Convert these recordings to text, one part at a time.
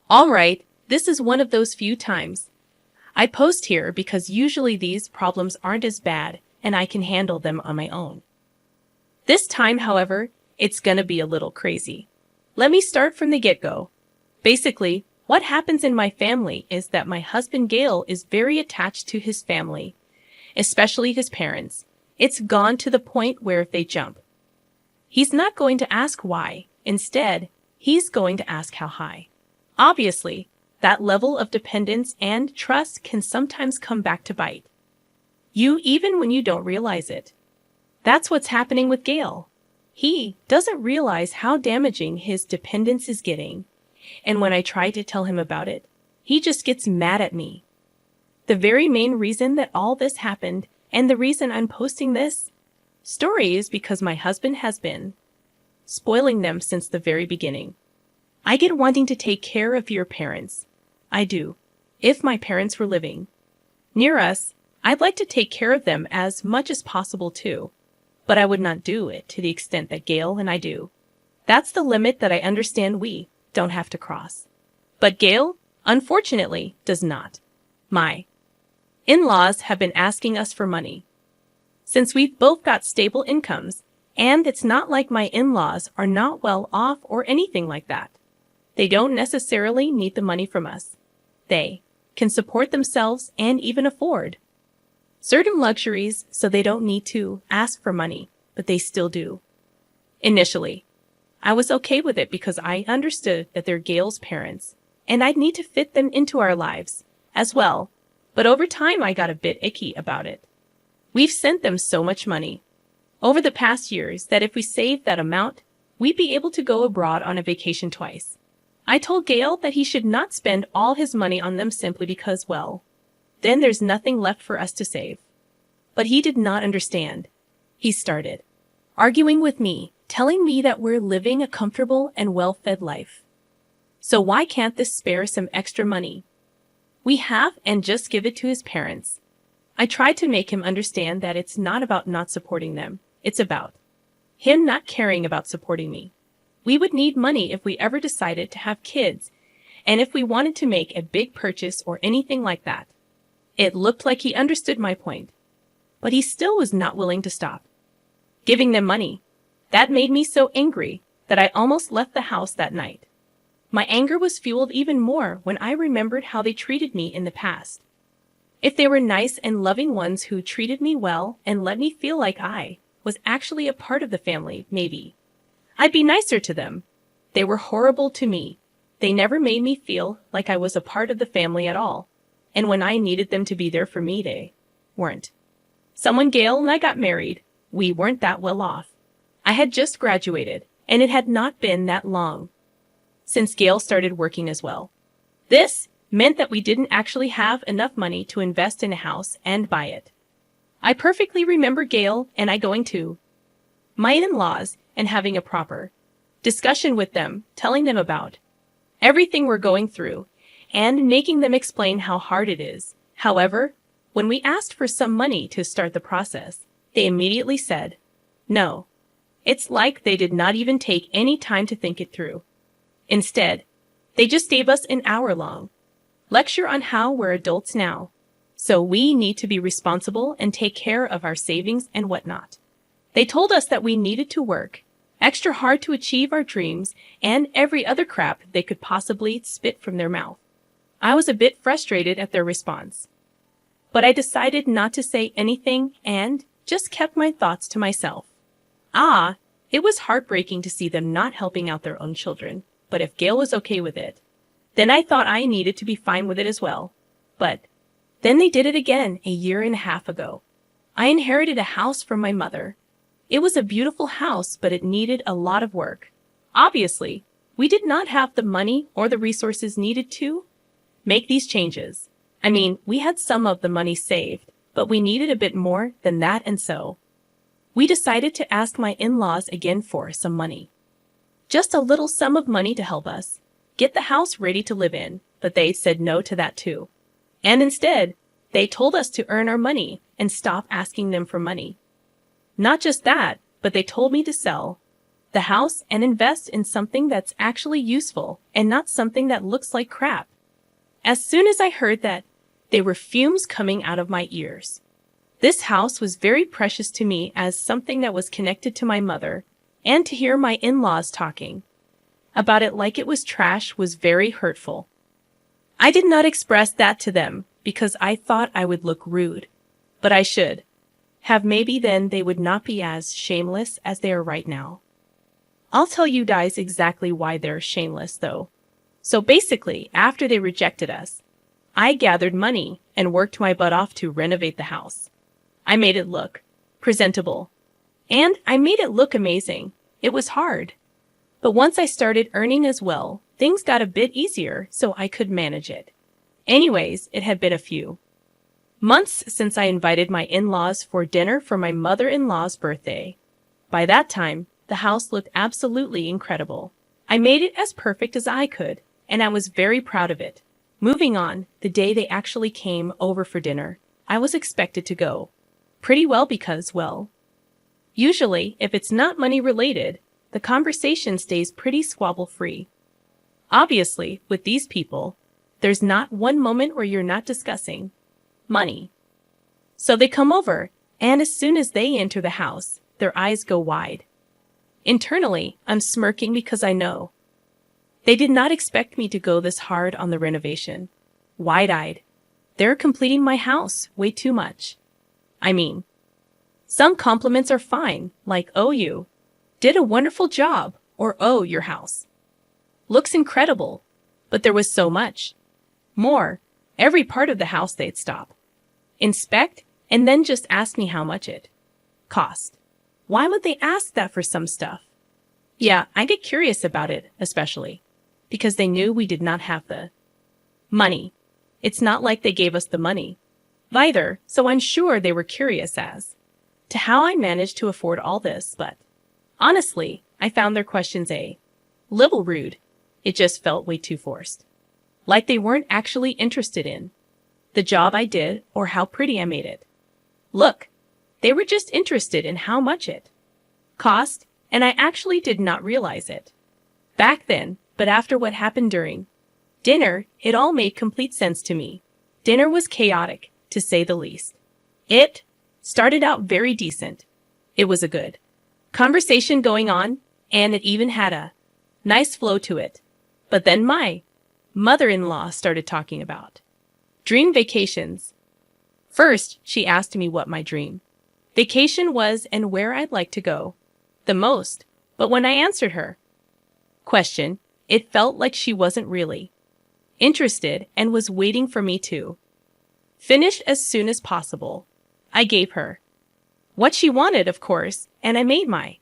Alright, this is one of those few times. I post here because usually these problems aren't as bad and I can handle them on my own. This time, however, it's gonna be a little crazy. Let me start from the get-go. Basically, what happens in my family is that my husband Gail is very attached to his family, especially his parents. It's gone to the point where if they jump, he's not going to ask why. Instead, he's going to ask how high. Obviously, that level of dependence and trust can sometimes come back to bite you even when you don't realize it. That's what's happening with Gail. He doesn't realize how damaging his dependence is getting, and when I try to tell him about it, he just gets mad at me. The very main reason that all this happened, and the reason I'm posting this story, is because my husband has been spoiling them since the very beginning. I get wanting to take care of your parents. I do. If my parents were living near us, I'd like to take care of them as much as possible too. But I would not do it to the extent that Gail and I do. That's the limit that I understand we don't have to cross. But Gail, unfortunately, does not. My in-laws have been asking us for money. Since we've both got stable incomes, and it's not like my in-laws are not well off or anything like that. They don't necessarily need the money from us. They can support themselves and even afford certain luxuries, so they don't need to ask for money, but they still do. Initially, I was okay with it because I understood that they're Gail's parents, and I'd need to fit them into our lives as well, but over time I got a bit icky about it. We've sent them so much money over the past years that if we saved that amount, we'd be able to go abroad on a vacation twice. I told Gail that he should not spend all his money on them simply because, well, then there's nothing left for us to save. But he did not understand. He started arguing with me, telling me that we're living a comfortable and well-fed life. So why can't this spare some extra money we have and just give it to his parents? I tried to make him understand that it's not about not supporting them. It's about him not caring about supporting me. We would need money if we ever decided to have kids, and if we wanted to make a big purchase or anything like that. It looked like he understood my point, but he still was not willing to stop giving them money. That made me so angry that I almost left the house that night. My anger was fueled even more when I remembered how they treated me in the past. If they were nice and loving ones who treated me well and let me feel like I was actually a part of the family, maybe I'd be nicer to them. They were horrible to me. They never made me feel like I was a part of the family at all. And when I needed them to be there for me, they weren't. When Gail and I got married, we weren't that well off. I had just graduated, and it had not been that long since Gail started working as well. This meant that we didn't actually have enough money to invest in a house and buy it. I perfectly remember Gail and I going to my in-laws and having a proper discussion with them, telling them about everything we're going through and making them explain how hard it is. However, when we asked for some money to start the process, they immediately said no. It's like they did not even take any time to think it through. Instead, they just gave us an hour-long lecture on how we're adults now, so we need to be responsible and take care of our savings and whatnot. They told us that we needed to work extra hard to achieve our dreams and every other crap they could possibly spit from their mouth. I was a bit frustrated at their response, but I decided not to say anything and just kept my thoughts to myself. It was heartbreaking to see them not helping out their own children, but if Gail was okay with it, then I thought I needed to be fine with it as well. But then they did it again a year and a half ago. I inherited a house from my mother. It was a beautiful house, but it needed a lot of work. Obviously, we did not have the money or the resources needed to make these changes. I mean, we had some of the money saved, but we needed a bit more than that, and so we decided to ask my in-laws again for some money. Just a little sum of money to help us get the house ready to live in, but they said no to that too. And instead, they told us to earn our money and stop asking them for money. Not just that, but they told me to sell the house and invest in something that's actually useful and not something that looks like crap. As soon as I heard that, there were fumes coming out of my ears. This house was very precious to me as something that was connected to my mother, and to hear my in-laws talking about it like it was trash was very hurtful. I did not express that to them because I thought I would look rude, but I should have. Maybe then they would not be as shameless as they are right now. I'll tell you guys exactly why they're shameless though. So basically, after they rejected us, I gathered money and worked my butt off to renovate the house. I made it look presentable, and I made it look amazing. It was hard. But once I started earning as well, things got a bit easier so I could manage it. Anyways, it had been a few months since I invited my in-laws for dinner for my mother-in-law's birthday. By that time, the house looked absolutely incredible. I made it as perfect as I could, and I was very proud of it. Moving on, the day they actually came over for dinner, I was expected to go pretty well because, well, usually, if it's not money related, the conversation stays pretty squabble-free. Obviously, with these people, there's not one moment where you're not discussing money. So they come over, and as soon as they enter the house, their eyes go wide. Internally, I'm smirking because I know they did not expect me to go this hard on the renovation. Wide-eyed. They're completing my house way too much. I mean, some compliments are fine, like, oh, you did a wonderful job, or oh, your house looks incredible. But there was so much more. Every part of the house they'd stop, inspect, and then just ask me how much it cost. Why would they ask that for some stuff? Yeah, I get curious about it, especially because they knew we did not have the money. It's not like they gave us the money either, so I'm sure they were curious as to how I managed to afford all this, but honestly, I found their questions a little rude. It just felt way too forced. Like they weren't actually interested in the job I did or how pretty I made it look. They were just interested in how much it cost, and I actually did not realize it back then, but after what happened during dinner, it all made complete sense to me. Dinner was chaotic, to say the least. It started out very decent. It was a good conversation going on, and it even had a nice flow to it. But then my mother-in-law started talking about dream vacations. First, she asked me what my dream vacation was and where I'd like to go the most. But when I answered her question, it felt like she wasn't really interested and was waiting for me to finish as soon as possible. I gave her what she wanted, of course, and I made my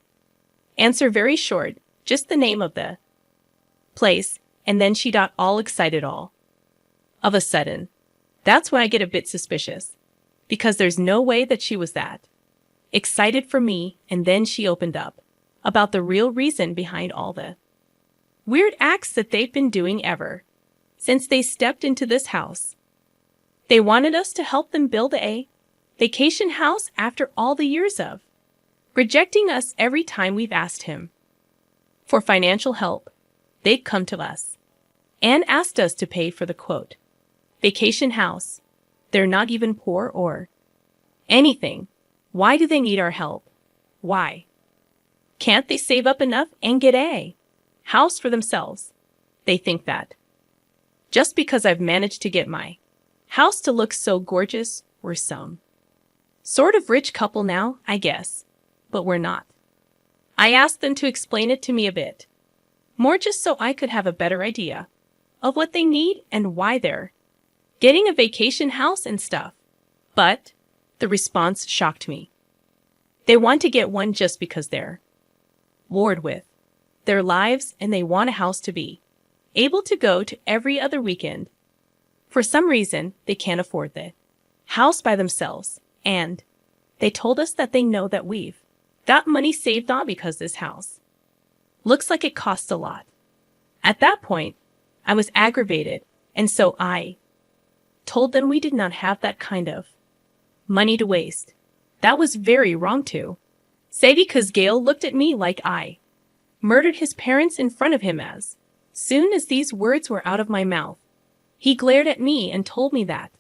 answer very short, just the name of the place, and then she got all excited all of a sudden. That's when I get a bit suspicious, because there's no way that she was that excited for me, and then she opened up about the real reason behind all the weird acts that they've been doing ever since they stepped into this house. They wanted us to help them build a vacation house after all the years of rejecting us every time we've asked him for financial help. They'd come to us and asked us to pay for the quote vacation house. They're not even poor or anything. Why do they need our help? Why can't they save up enough and get a house for themselves? They think that just because I've managed to get my house to look so gorgeous, we're some sort of rich couple now, I guess. But we're not. I asked them to explain it to me a bit more, just so I could have a better idea of what they need and why they're getting a vacation house and stuff. But the response shocked me. They want to get one just because they're bored with their lives and they want a house to be able to go to every other weekend. For some reason, they can't afford the house by themselves, and they told us that they know that we've got money saved on because this house looks like it costs a lot. At that point, I was aggravated, and so I told them we did not have that kind of money to waste. That was very wrong to say, because Gail looked at me like I murdered his parents in front of him as soon as these words were out of my mouth. He glared at me and told me that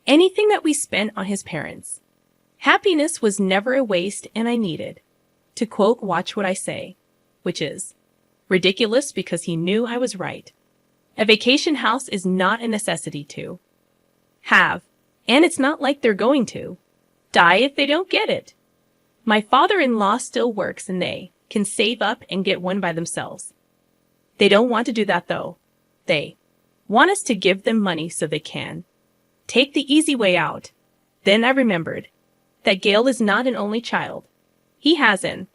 anything that we spent on his parents, happiness was never a waste and I needed to quote, watch what I say, which is ridiculous because he knew I was right. A vacation house is not a necessity to have, and it's not like they're going to die if they don't get it. My father-in-law still works and they can save up and get one by themselves. They don't want to do that though. They want us to give them money so they can take the easy way out. Then I remembered that Gale is not an only child. He has an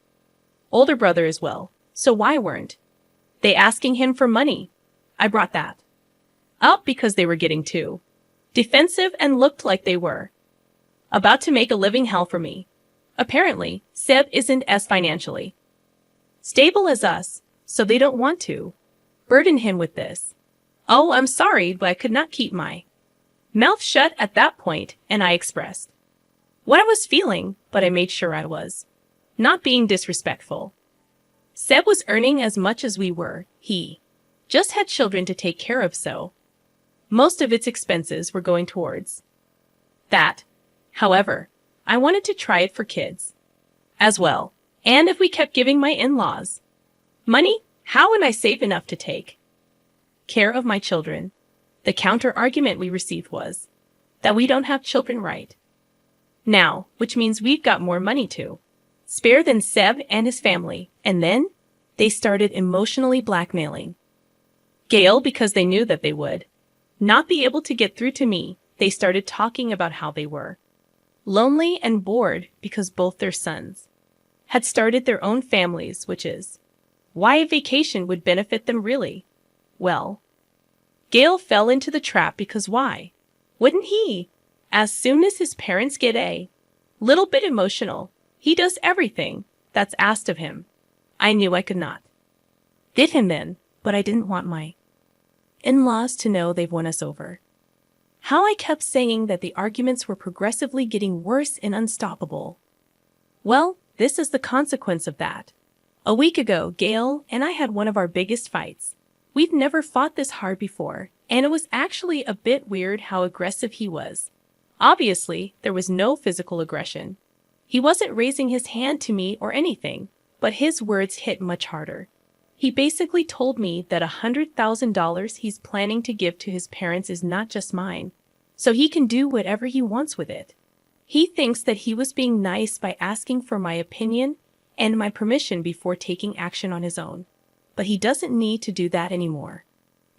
older brother as well. So why weren't they asking him for money? I brought that up because they were getting too defensive and looked like they were about to make a living hell for me. Apparently, Seb isn't as financially stable as us, so they don't want to burden him with this. Oh, I'm sorry, but I could not keep my mouth shut at that point, and I expressed what I was feeling, but I made sure I was not being disrespectful. Seb was earning as much as we were. He just had children to take care of, so most of its expenses were going towards that. However, I wanted to try it for kids as well. And if we kept giving my in-laws money, how would I save enough to take care of my children? The counter-argument we received was that we don't have children right now, which means we've got more money to spare than Seb and his family. And then they started emotionally blackmailing Gale because they knew that they would not be able to get through to me. They started talking about how they were lonely and bored because both their sons had started their own families, which is why a vacation would benefit them really. Well, Gale fell into the trap because why wouldn't he? As soon as his parents get a little bit emotional, he does everything that's asked of him. I knew I could not get him then, but I didn't want my in-laws to know they've won us over. How I kept saying that the arguments were progressively getting worse and unstoppable. Well, this is the consequence of that. A week ago, Gale and I had one of our biggest fights. We've never fought this hard before, and it was actually a bit weird how aggressive he was. Obviously, there was no physical aggression. He wasn't raising his hand to me or anything, but his words hit much harder. He basically told me that $100,000 he's planning to give to his parents is not just mine, so he can do whatever he wants with it. He thinks that he was being nice by asking for my opinion and my permission before taking action on his own. But he doesn't need to do that anymore.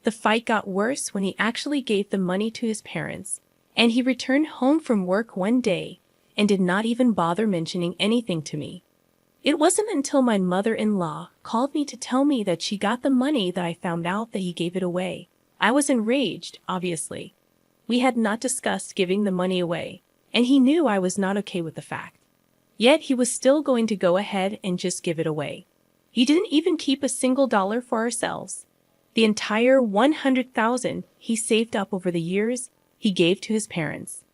The fight got worse when he actually gave the money to his parents, and he returned home from work one day and did not even bother mentioning anything to me. It wasn't until my mother-in-law called me to tell me that she got the money that I found out that he gave it away. I was enraged, obviously. We had not discussed giving the money away, and he knew I was not okay with the fact. Yet he was still going to go ahead and just give it away. He didn't even keep a single dollar for ourselves. The entire $100,000 he saved up over the years, he gave to his parents.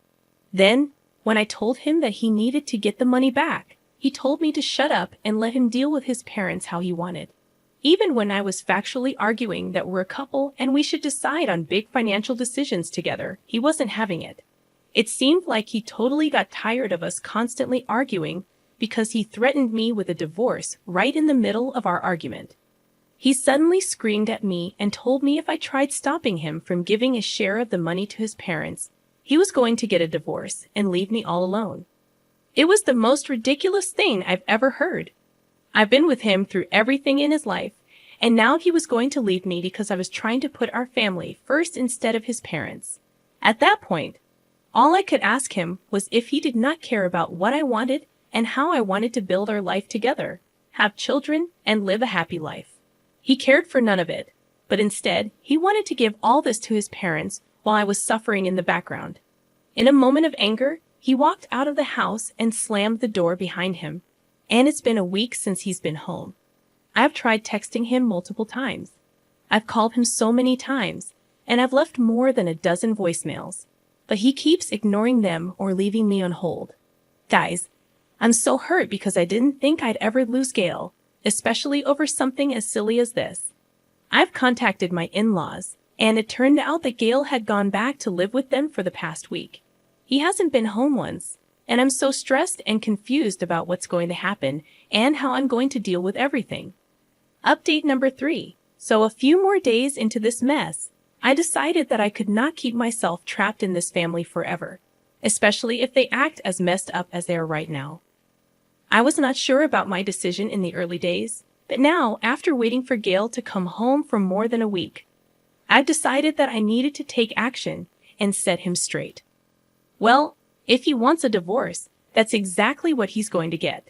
Then, when I told him that he needed to get the money back, he told me to shut up and let him deal with his parents how he wanted. Even when I was factually arguing that we're a couple and we should decide on big financial decisions together, he wasn't having it. It seemed like he totally got tired of us constantly arguing because he threatened me with a divorce right in the middle of our argument. He suddenly screamed at me and told me if I tried stopping him from giving a share of the money to his parents, he was going to get a divorce and leave me all alone. It was the most ridiculous thing I've ever heard. I've been with him through everything in his life, and now he was going to leave me because I was trying to put our family first instead of his parents. At that point, all I could ask him was if he did not care about what I wanted and how I wanted to build our life together, have children, and live a happy life. He cared for none of it, but instead, he wanted to give all this to his parents while I was suffering in the background. In a moment of anger, he walked out of the house and slammed the door behind him, and it's been a week since he's been home. I've tried texting him multiple times. I've called him so many times, and I've left more than a dozen voicemails, but he keeps ignoring them or leaving me on hold. Guys, I'm so hurt because I didn't think I'd ever lose Gale, especially over something as silly as this. I've contacted my in-laws, and it turned out that Gail had gone back to live with them for the past week. He hasn't been home once, and I'm so stressed and confused about what's going to happen and how I'm going to deal with everything. Update number 3. So a few more days into this mess, I decided that I could not keep myself trapped in this family forever, especially if they act as messed up as they are right now. I was not sure about my decision in the early days, but now, after waiting for Gail to come home for more than a week, I've decided that I needed to take action and set him straight. Well, if he wants a divorce, that's exactly what he's going to get.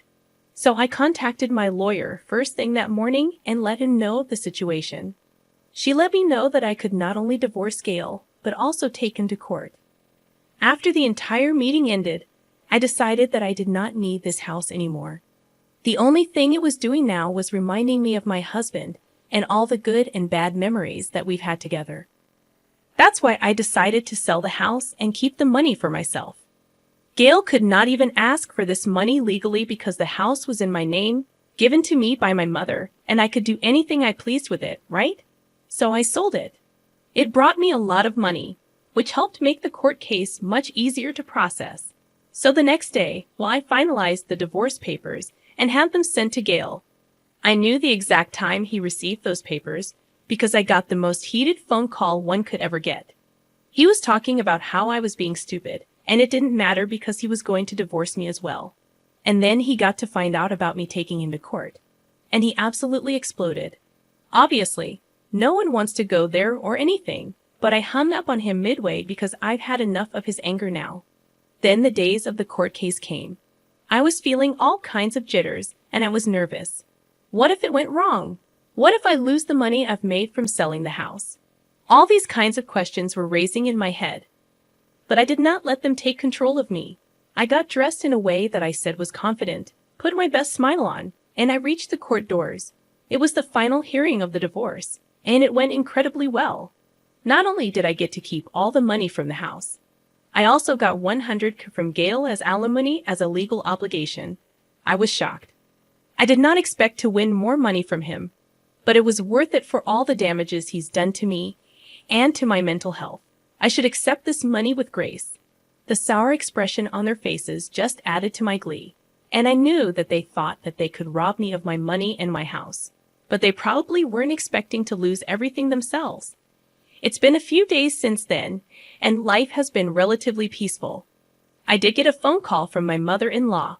So I contacted my lawyer first thing that morning and let him know the situation. She let me know that I could not only divorce Gail, but also take him to court. After the entire meeting ended, I decided that I did not need this house anymore. The only thing it was doing now was reminding me of my husband and all the good and bad memories that we've had together. That's why I decided to sell the house and keep the money for myself. Gail could not even ask for this money legally because the house was in my name, given to me by my mother, and I could do anything I pleased with it, right? So I sold it. It brought me a lot of money, which helped make the court case much easier to process. So the next day, while I finalized the divorce papers and had them sent to Gail, I knew the exact time he received those papers because I got the most heated phone call one could ever get. He was talking about how I was being stupid, and it didn't matter because he was going to divorce me as well. And then he got to find out about me taking him to court, and he absolutely exploded. Obviously, no one wants to go there or anything, but I hung up on him midway because I've had enough of his anger now. Then the days of the court case came. I was feeling all kinds of jitters, and I was nervous. What if it went wrong? What if I lose the money I've made from selling the house? All these kinds of questions were raising in my head. But I did not let them take control of me. I got dressed in a way that I said was confident, put my best smile on, and I reached the court doors. It was the final hearing of the divorce, and it went incredibly well. Not only did I get to keep all the money from the house, I also got $100 from Gail as alimony as a legal obligation. I was shocked. I did not expect to win more money from him, but it was worth it for all the damages he's done to me and to my mental health. I should accept this money with grace. The sour expression on their faces just added to my glee, and I knew that they thought that they could rob me of my money and my house, but they probably weren't expecting to lose everything themselves. It's been a few days since then, and life has been relatively peaceful. I did get a phone call from my mother-in-law,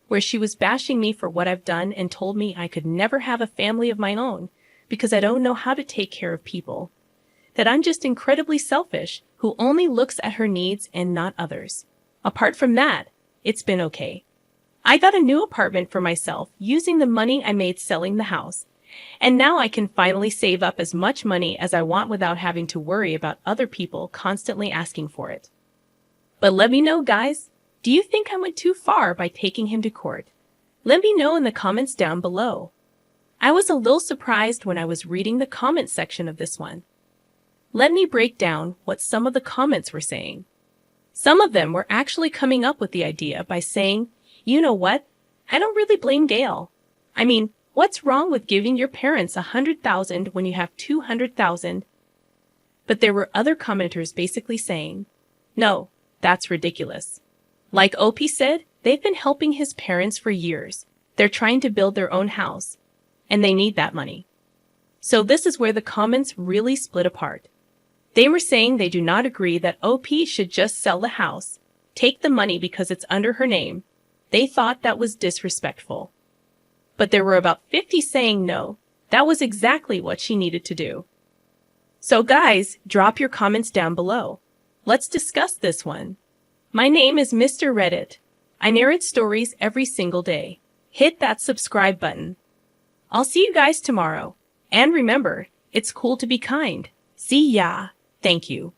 where she was bashing me for what I've done and told me I could never have a family of my own because I don't know how to take care of people. That I'm just incredibly selfish, who only looks at her needs and not others. Apart from that, it's been okay. I got a new apartment for myself using the money I made selling the house, and now I can finally save up as much money as I want without having to worry about other people constantly asking for it. But let me know, guys, do you think I went too far by taking him to court? Let me know in the comments down below. I was a little surprised when I was reading the comment section of this one. Let me break down what some of the comments were saying. Some of them were actually coming up with the idea by saying, you know what? I don't really blame Gail. I mean, what's wrong with giving your parents $100,000 when you have $200,000? But there were other commenters basically saying, no, that's ridiculous. Like OP said, they've been helping his parents for years. They're trying to build their own house, and they need that money. So this is where the comments really split apart. They were saying they do not agree that OP should just sell the house, take the money because it's under her name. They thought that was disrespectful. But there were about 50 saying no, that was exactly what she needed to do. So guys, drop your comments down below. Let's discuss this one. My name is Mr. Reddit. I narrate stories every single day. Hit that subscribe button. I'll see you guys tomorrow. And remember, it's cool to be kind. See ya. Thank you.